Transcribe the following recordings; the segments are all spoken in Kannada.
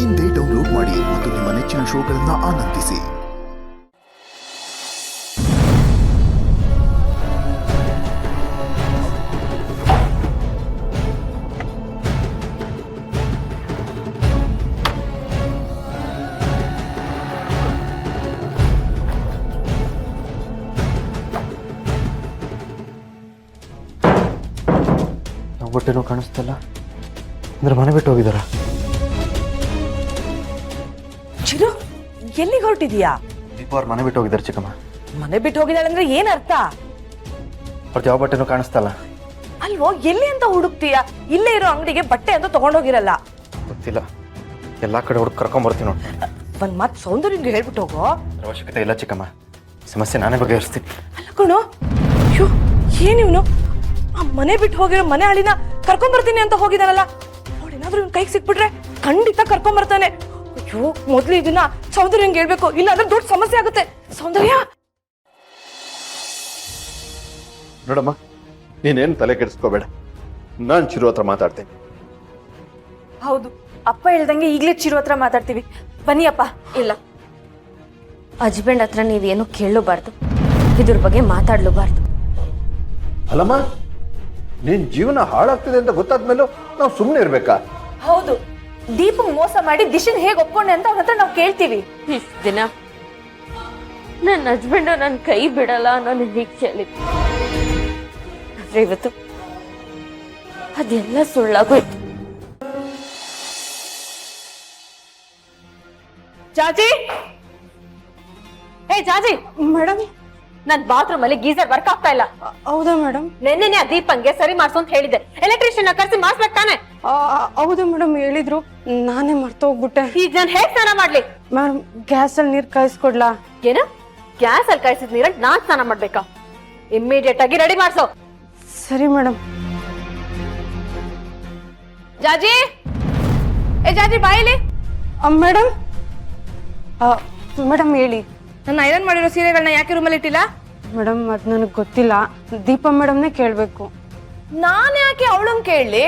ಇಂದೇ ಡೌನ್ಲೋಡ್ ಮಾಡಿ ಮತ್ತು ನಿಮ್ಮ ನೆಚ್ಚಿನ ಶೋಗಳನ್ನು ಆನಂದಿಸಿ. ಹೊಟ್ಟೆನೂ ಕಾಣಿಸ್ತಲ್ಲ ಅಂದ್ರೆ ಮನೆ ಬಿಟ್ಟು ಹೋಗಿದಾರ. ಚಿರು, ಎಲ್ಲಿಗೆ ಹೊರಟಿದೀಯಾ? ದೀಪ ಅವ್ರ ಮನೆ ಬಿಟ್ಟು ಹೋಗಿದ್ದಾರೆ ಚಿಕ್ಕಮ್ಮ. ಮನೆ ಬಿಟ್ಟು ಹೋಗಿದ್ದಾಳೆ ಅಂದ್ರೆ ಏನ್ ಅರ್ಥ? ಅವ್ರದ್ದು ಯಾವ ಬಟ್ಟೆನೂ ಕಾಣಿಸ್ತಲ್ಲ. ಅಲ್ವೋ, ಎಲ್ಲಿ ಅಂತ ಹುಡುಕ್ತೀಯ? ಇಲ್ಲೇ ಇರೋ ಅಂಗಡಿಗೆ ಬಟ್ಟೆ ಅಂತ ತಗೊಂಡೋಗಿರಲ್ಲ. ಗೊತ್ತಿಲ್ಲ, ಎಲ್ಲಾ ಕಡೆ ಹುಡುಕ್ ಕರ್ಕೊಂಡ್ ಬರ್ತೀನಿ ನೋಡಿ. ಒಂದ್ ಮಾತ್ ಸೌಂದರ್ಯಂಗೆ ಹೇಳ್ಬಿಟ್ಟು ಹೋಗೋ. ಅವಶ್ಯಕತೆ ಇಲ್ಲ ಚಿಕ್ಕಮ್ಮ, ಸಮಸ್ಯೆ ನಾನೇ ಬಗೆಹರಿಸ್ತೀನಿ. ಅಲ್ಲ ಕಣೋ, ಅಯ್ಯೋ ಏನಿವ್ನು ಆ ಮನೆ ಬಿಟ್ಟು ಹೋಗಿರೋ ಮನೆ ಹಳಿನ ಕರ್ಕೊಂಡ್ ಬರ್ತೀನಿ ಅಂತ ಹೋಗಿದಾನಲ್ಲ. ಅವಳೇನಾದ್ರೂ ಇವ್ನ ಕೈಗೆ ಸಿಕ್ಬಿಟ್ರೆ ಖಂಡಿತ ಕರ್ಕೊಂಡ್ ಬರ್ತಾನೆ. ಅಯ್ಯೋ, ಮೊದ್ಲು ಇದನ್ನ ಸೌಂದರ್ಯಂಗೆ ಹೇಳ್ಬೇಕು, ಇಲ್ಲ ಅಂದ್ರೆ ದೊಡ್ಡ ಸಮಸ್ಯೆ ಆಗುತ್ತೆ. ಸೌಂದರ್ಯ, ನೋಡಮ್ಮ, ನೀನೇನು ತಲೆ ಕೆಡಿಸ್ಕೋಬೇಡ, ನಾನು ಚಿರು ಹತ್ರ ಮಾತಾಡ್ತೇನೆ. ಹೌದು, ಅಪ್ಪ ಹೇಳ್ದಂಗೆ ಈಗಲೇ ಚಿರು ಹತ್ರ ಮಾತಾಡ್ತೀವಿ. ಬನ್ನಿ ಅಪ್ಪ. ಇಲ್ಲ, ಹಸ್ಬೆಂಡ್ ಹತ್ರ ನೀವೇನು ಕೇಳಲೂಬಾರ್ದು, ಇದ್ರ ಬಗ್ಗೆ ಮಾತಾಡ್ಲೂಬಾರ್ದು. ಅಲ್ಲಮ್ಮ, ನಿನ್ ಜೀವನ ಹಾಳಾಗ್ತಿದೆ ಅಂತ ಗೊತ್ತಾದ್ಮೇಲೂ ನಾವು ಸುಮ್ಮನೆ ಇರ್ಬೇಕಾ? ಹೌದು, ದೀಪ ಮೋಸ ಮಾಡಿ ದಿಶನ್ ಹೇಗೆ ಒಪ್ಕೊಂಡೆ ಅಂತ ಅವ್ರ ಹತ್ರ ನಾವು ಕೇಳ್ತೀವಿ. ಇಷ್ಟು ದಿನ ನನ್ನ ಹಸ್ಬೆಂಡು ನನ್ನ ಕೈ ಬಿಡಲ್ಲ ಅನ್ನೋ ನಿರೀಕ್ಷೆಯಲ್ಲಿತ್ತು. ಆದ್ರೆ ಇವತ್ತು ಅದೆಲ್ಲ ಸುಳ್ಳಾಗೋಯ್ತು. ಜಾಜಿ, ಹೇ ಜಾಜಿ. ಮೇಡಮ್, ನನ್ ಬಾತ್ರೂಮ್ ಅಲ್ಲಿ ಗೀಸರ್ ವರ್ಕ್ ಆಗ್ತಾ ಇಲ್ಲ. ಹೌದಾ ಮೇಡಮ್? ನೆನ್ನೆನೆ ಆ ದೀಪಂಗೆ ಸರಿ ಮಾಡ್ಸು ಅಂತ ಹೇಳಿದೆ. ಎಲೆಕ್ಟ್ರಿಷಿಯನ್ ಕರ್ಸಿ ಮಾಡಿಸ್ಬೇಕು ತಾನೆ? ಹೌದು ಮೇಡಮ್, ಹೇಳಿದ್ರು, ನಾನೇ ಮರ್ತೋಗ್ಬಿಟ್ಟೆ. ಈಗ ನಾನು ಹೇಗ್ ಸ್ನಾನ ಮಾಡ್ಲಿ? ಮೇಡಮ್, ಗ್ಯಾಸ್ ಅಲ್ಲಿ ನೀರ್ ಕಾಯಿಸ್ಕೊಡ್ಲಾ? ಏನು, ಗ್ಯಾಸ್ ಅಲ್ಲಿ ಕಾಯಿಸಿದ ನೀರಲ್ಲಿ ನಾನ್ ಸ್ನಾನ ಮಾಡ್ಬೇಕಾ? ಇಮ್ಮಿಡಿಯೇಟ್ ಆಗಿ ರೆಡಿ ಮಾಡ್ಸೋ. ಸರಿ ಮೇಡಮ್. ಜಾಜಿ, ಏ ಜಾಜಿ ಬಾಯಿಲಿ. ಮೇಡಮ್, ಮೇಡಮ್ ಹೇಳಿ. ನನ್ನ ಐರನ್ ಮಾಡಿರೋ ಸೀರೆಗಳನ್ನ ಯಾಕೆ ರೂಮಲ್ಲಿ ಇಟ್ಟಿಲ್ಲ? ಮೇಡಮ್, ಅದ್ ನನಗೆ ಗೊತ್ತಿಲ್ಲ, ದೀಪಾ ಮೇಡಮ್ನೇ ಕೇಳ್ಬೇಕು. ನಾನ್ ಯಾಕೆ ಅವಳನ್ ಕೇಳಲಿ?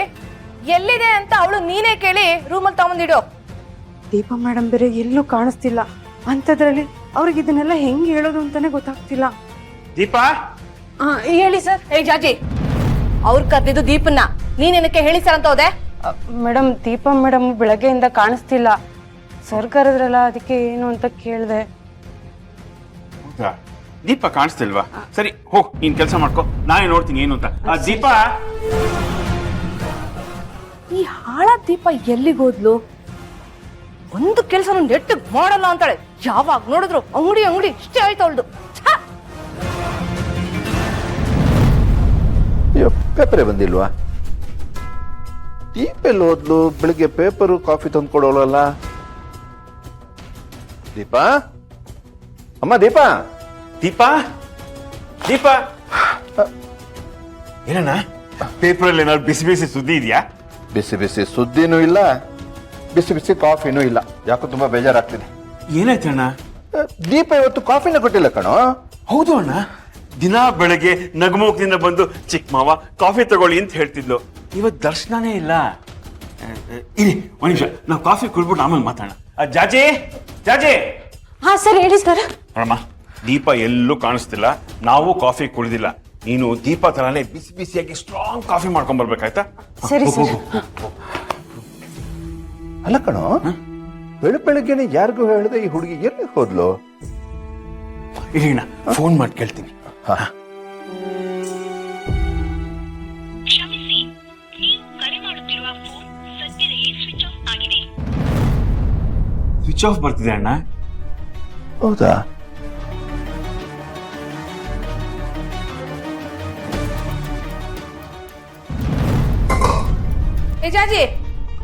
ಎಲ್ಲಿದೆ ಅಂತ ಅವಳು ನೀನೇ ಕೇಳಿ ರೂಮಲ್ಲಿ ತಗೊಂಡಿಡು. ದೀಪಾ ಮೇಡಮ್ ಬೇರೆ ಎಲ್ಲೂ ಕಾಣಿಸ್ತಿಲ್ಲ, ಅಂಥದ್ರಲ್ಲಿ ಅವ್ರಿಗೆ ಇದನ್ನೆಲ್ಲ ಹೆಂಗ್ ಹೇಳೋದು ಅಂತಾನೆ ಗೊತ್ತಾಗ್ತಿಲ್ಲ. ದೀಪಾ, ಹೇಳಿ ಸರ್. ಏ ಜಾಜಿ, ಅವ್ರು ಕರ್ದಿದ್ದು ದೀಪನ್ನ, ನೀನೇನಕ್ಕೆ ಹೇಳಿ ಸರ್ ಅಂತ ಹೋದೆ? ಮೇಡಮ್, ದೀಪಾ ಮೇಡಮ್ ಬೆಳಗ್ಗೆಯಿಂದ ಕಾಣಿಸ್ತಿಲ್ಲ, ಸರ್ ಕರೆದ್ರಲ್ಲ, ಅದಕ್ಕೆ ಏನು ಅಂತ ಕೇಳಿದೆ. ಹೌದಾ? ದೀಪಾ ಕಾಣಿಸ್ತಿಲ್ವಾ? ಸರಿ, ಹೋಗ್ ನೀನ್ ಕೆಲಸ ಮಾಡ್ಕೊ, ನಾನೇ ನೋಡ್ತೀನಿ ಏನು ಅಂತ. ದೀಪಾ, ಈ ಹಾಳ ದೀಪ ಎಲ್ಲಿಗೆ ಹೋದ್ಲು? ಒಂದು ಕೆಲಸ ನೆಟ್ಟಿಗೆ ಮಾಡಲ್ಲ ಅಂತಾಳೆ. ಯಾವಾಗ ನೋಡಿದ್ರು ಅಂಗಡಿ ಅಂಗಡಿ ಇಷ್ಟೇ ಆಯ್ತು ಅವಳ್ದು. ಅಯ್ಯೋ, ಪೇಪರೇ ಬಂದಿಲ್ವಾ? ದೀಪ ಎಲ್ಲಿ ಹೋದ್ಲು? ಬೆಳಿಗ್ಗೆ ಪೇಪರು ಕಾಫಿ ತಂದು ಕೊಡೋಳಲ್ಲ. ದೀಪಾ, ಅಮ್ಮ ದೀಪಾ, ದೀಪಾ, ದೀಪಾ, ಏನಣ್ಣ ಪೇಪರ್ ಅಲ್ಲಿ ಏನಾದ್ರು ಬಿಸಿ ಬಿಸಿ ಸುದ್ದಿ ಇದೆಯಾ? ಬಿಸಿ ಬಿಸಿ ಸುದ್ದಿನೂ ಇಲ್ಲ, ಬಿಸಿ ಬಿಸಿ ಕಾಫಿನೂ ಇಲ್ಲ. ಯಾಕೋ ತುಂಬಾ ಬೇಜಾರಾಗ್ತಿದೆ. ಏನಾಯ್ತಣ್ಣ? ದೀಪ ಇವತ್ತು ಕಾಫಿನ ಕೊಟ್ಟಿಲ್ಲ ಕಣೋ. ಹೌದು ಅಣ್ಣ, ದಿನಾ ಬೆಳಗ್ಗೆ ನಗುಮುಖದಿಂದ ಬಂದು ಚಿಕ್ಕ ಮಾವ ಕಾಫಿ ತಗೊಳ್ಳಿ ಅಂತ ಹೇಳ್ತಿದ್ಲು. ಇವತ್ತು ದರ್ಶನನೇ ಇಲ್ಲ. ಇರಿ ಒಂದ್ ನಿಮಿಷ, ನಾವು ಕಾಫಿ ಕುಡ್ಬಿಟ್ಟು ಆಮೇಲೆ ಮಾತಾಡೋಣ. ಜಾಜಿ, ಜಾಜಿ. ಹಾ ಸರ್, ಹೇಳಿ ಸರ್. ಅಮ್ಮ, ದೀಪ ಎಲ್ಲೂ ಕಾಣಿಸ್ತಿಲ್ಲ, ನಾವು ಕಾಫಿ ಕುಡಿದಿಲ್ಲ. ನೀನು ದೀಪ ತರಾನೇ ಬಿಸಿ ಬಿಸಿಯಾಗಿ ಸ್ಟ್ರಾಂಗ್ ಕಾಫಿ ಮಾಡ್ಕೊಂಡ್ ಬರ್ಬೇಕಾಯ್ತಾ? ಸರಿ ಸರ್. ಅಲ್ಲ ಕಣೋ, ಬೆಳಗ್ಗೆನೆ ಯಾರಿಗೂ ಹೇಳಿದೆ ಈ ಹುಡುಗಿ ಎಲ್ಲಿ ಹೋದ್ಲು? ಇರಿಣ್ಣ, ಫೋನ್ ಮಾಡಿ ಕೇಳ್ತೀನಿ. ಕ್ಷಮಿಸಿ, ನೀವು ಕರೆ ಮಾಡುತ್ತಿರುವ ಫೋನ್ ಸದ್ಯದಲ್ಲೇ ಸ್ವಿಚ್ ಆಫ್ ಆಗಿದೆ. ಸ್ವಿಚ್ ಆಫ್ ಬರ್ತಿದೆ ಅಣ್ಣ. ಹೌದಾ? ಏ ಜಾಜಿ,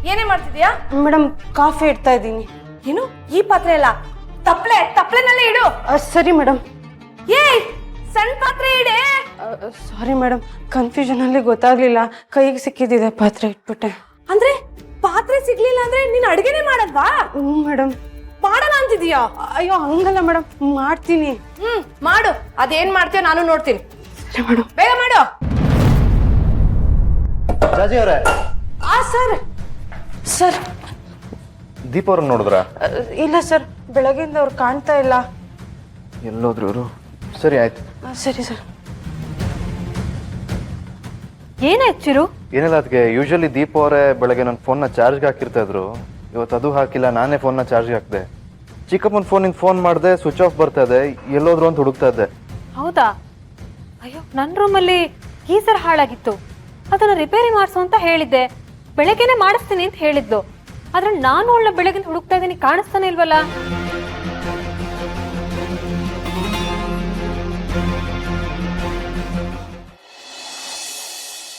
ಏನೇ ಮಾಡ್ತಿದ್ಯಾ? ಮೇಡಮ್, ಕಾಫಿ ಇಡ್ತಾ ಇದ್ದೀನಿ. ಏನು, ಈ ಪಾತ್ರೆ ಅಲ್ಲ, ತಪ್ಲೆನಲ್ಲೇ ಇಡು. ಸರಿ ಮೇಡಮ್. ಏಯ್, ಸಣ್ಣ ಪಾತ್ರೆ ಇಡೆ. ಸಾರಿ ಮೇಡಮ್, ಕನ್ಫ್ಯೂಷನ್ ಅಲ್ಲಿ ಗೊತ್ತಾಗ್ಲಿಲ್ಲ, ಕೈಗೆ ಸಿಕ್ಕಿದ್ದಿದೆ, ಪಾತ್ರೆ ಇಟ್ಬಿಟ್ಟೆ. ಅಂದ್ರೆ ಪಾತ್ರೆ ಸಿಗ್ಲಿಲ್ಲ ಅಂದ್ರೆ ನೀನ್ ಅಡ್ಗೆನೆ ಮಾಡಲ್ವಾ? ಹ್ಞೂ ಮೇಡಮ್. ಮಾಡಲ್ಲ ಅಂತಿದೀಯಾ? ಅಯ್ಯೋ ಹಂಗಲ್ಲ ಮೇಡಮ್, ಮಾಡ್ತೀನಿ. ಮಾಡು, ಅದೇನ್ ಮಾಡ್ತೀಯ ನಾನು ನೋಡ್ತೀನಿ. ಸರಿ ಮೇಡಮ್. ಬೇಗ ಮಾಡು. ಜಾಜಿ ಅವರೇ, ಸರ್ ಸರ್ ದೀಪ ಅವ್ರನ್ನ ನೋಡಿದ್ರ? ಇಲ್ಲ ಸರ್, ಬೆಳಗ್ಗೆಯಿಂದ ಅವ್ರು ಕಾಣ್ತಾ ಇಲ್ಲ. ಎಲ್ಲೋದ್ರು ಇವರು? ಸರಿ ಆಯ್ತು. ಸರಿ ಸರ್. ಏನಾಯ್ತು ಚಿರು? ಏನಿಲ್ಲ, ಅದಕ್ಕೆ ಯೂಶಲಿ ದೀಪ ಅವರೇ ಬೆಳಗ್ಗೆ ನನ್ನ ಫೋನ್ನ ಚಾರ್ಜ್ಗೆ ಹಾಕಿರ್ತಾ ಇದ್ರು. ಇವತ್ತು ಅದು ಹಾಕಿಲ್ಲ, ನಾನೇ ಫೋನ್ನ ಚಾರ್ಜ್ಗೆ ಹಾಕಿದೆ. ಚಿಕ್ಕಪ್ಪನ ಫೋನಿಂದ ಫೋನ್ ಮಾಡಿದೆ, ಸ್ವಿಚ್ ಆಫ್ ಬರ್ತಾ ಇದೆ. ಎಲ್ಲೋದ್ರು ಅಂತ ಹುಡುಕ್ತಾ ಇದ್ದೆ. ಹೌದಾ? ಅಯ್ಯೋ, ನನ್ನ ರೂಮಲ್ಲಿ ಗೀಸರ್ ಹಾಳಾಗಿತ್ತು, ಅದನ್ನ ರಿಪೇರಿ ಮಾಡಿಸು ಅಂತ ಹೇಳಿದ್ದೆ. ಬೆಳಗ್ಗೆನೆ ಮಾಡಿಸ್ತೀನಿ ಅಂತ ಹೇಳಿದ್ಲು. ಆದ್ರೆ ನಾನು ಅವಳನ್ನ ಬೆಳಗ್ಗೆ ಹುಡುಕ್ತಾ ಇದ್ದೀನಿ, ಕಾಣಿಸ್ತಾನೆ ಇಲ್ವಲ್ಲ.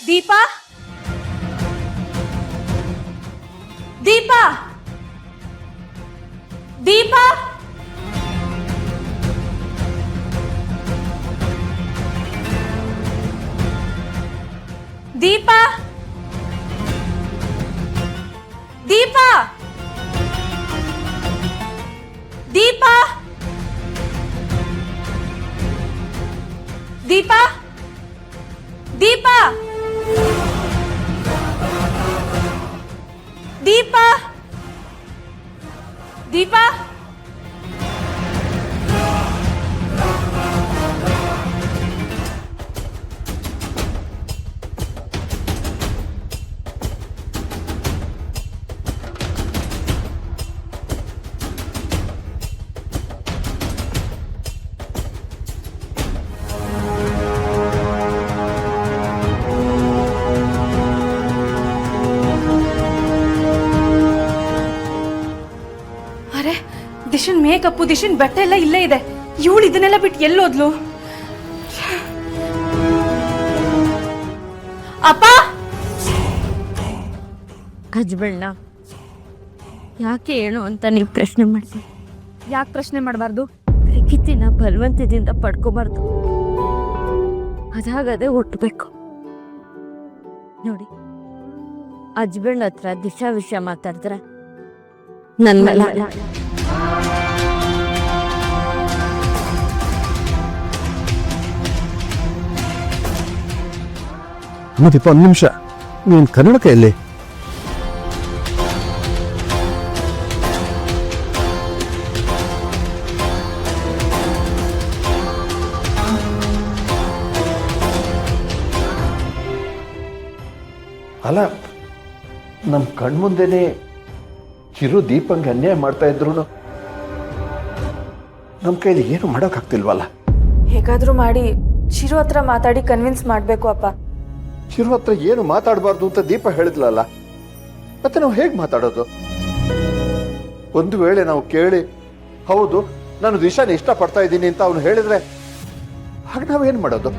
ದೀಪಾ, ದೀಪಾ, ದೀಪಾ, ದೀಪಾ, ದೀಪಾ, ದೀಪಾ, ದೀಪಾ, ದೀಪಾ, ದೀಪಾ, ದೀಪಾ. ಅರೆ, ದಿಶನ್ ಮೇಕಪ್ಪು, ದಿಶನ್ ಬಟ್ಟೆ ಎಲ್ಲ ಇಲ್ಲೇ ಇದೆ. ಇವಳು ಇದನ್ನೆಲ್ಲ ಬಿಟ್ಟು ಎಲ್ಲೋದ್ಲು? ಅಪ್ಪ, ಅಜ್ಬಣ್ಣ, ಯಾಕೆ ಹೇಳು ಅಂತ ನೀವು ಪ್ರಶ್ನೆ ಮಾಡ್ತೀವಿ. ಯಾಕೆ ಪ್ರಶ್ನೆ ಮಾಡಬಾರ್ದು? ಪ್ರಕೃತಿನ ಬಲವಂತದಿಂದ ಪಡ್ಕೋಬಾರ್ದು, ಅದಾಗದೆ ಹುಟ್ಟಬೇಕು. ನೋಡಿ, ಅಜ್ಬಣ್ಣ ಹತ್ರ ದಿಶಾ ವಿಷಯ ಮಾತಾಡಿದ್ರೆ ನನ್ನ ಮೇಲೆ ದೀಪ, ಒಂದು ನಿಮಿಷ, ನೀನು ಕನ್ನಡಕ ಎಲ್ಲಿ? ಅಲ್ಲ, ನಮ್ಮ ಕಣ್ಮುಂದೆನೆ ಚಿರು ದೀಪಂಗೆ ಅನ್ಯಾಯ ಮಾಡ್ತಾ ಇದ್ರು ನಮ್ಮ ಕೈಲಿ ಏನು ಮಾಡೋಕ್ಕಾಗ್ತಿಲ್ವಲ್ಲ. ಹೇಗಾದ್ರೂ ಮಾಡಿ ಚಿರು ಹತ್ರ ಮಾತಾಡಿ ಕನ್ವಿನ್ಸ್ ಮಾಡ್ಬೇಕು ಅಪ್ಪ. ಚಿರು ಹತ್ರ ಏನು ಮಾತಾಡಬಾರ್ದು ಅಂತ ದೀಪ ಹೇಳಿದ್ಲಲ್ಲ, ಮತ್ತೆ ನಾವು ಹೇಗೆ ಮಾತಾಡೋದು? ಒಂದು ವೇಳೆ ನಾವು ಕೇಳಿ ಹೌದು ನಾನು ದಿಶಾನ ಇಷ್ಟಪಡ್ತಾ ಇದ್ದೀನಿ ಅಂತ ಅವನು ಹೇಳಿದ್ರೆ ಆಗ ನಾವೇನು ಮಾಡೋದು?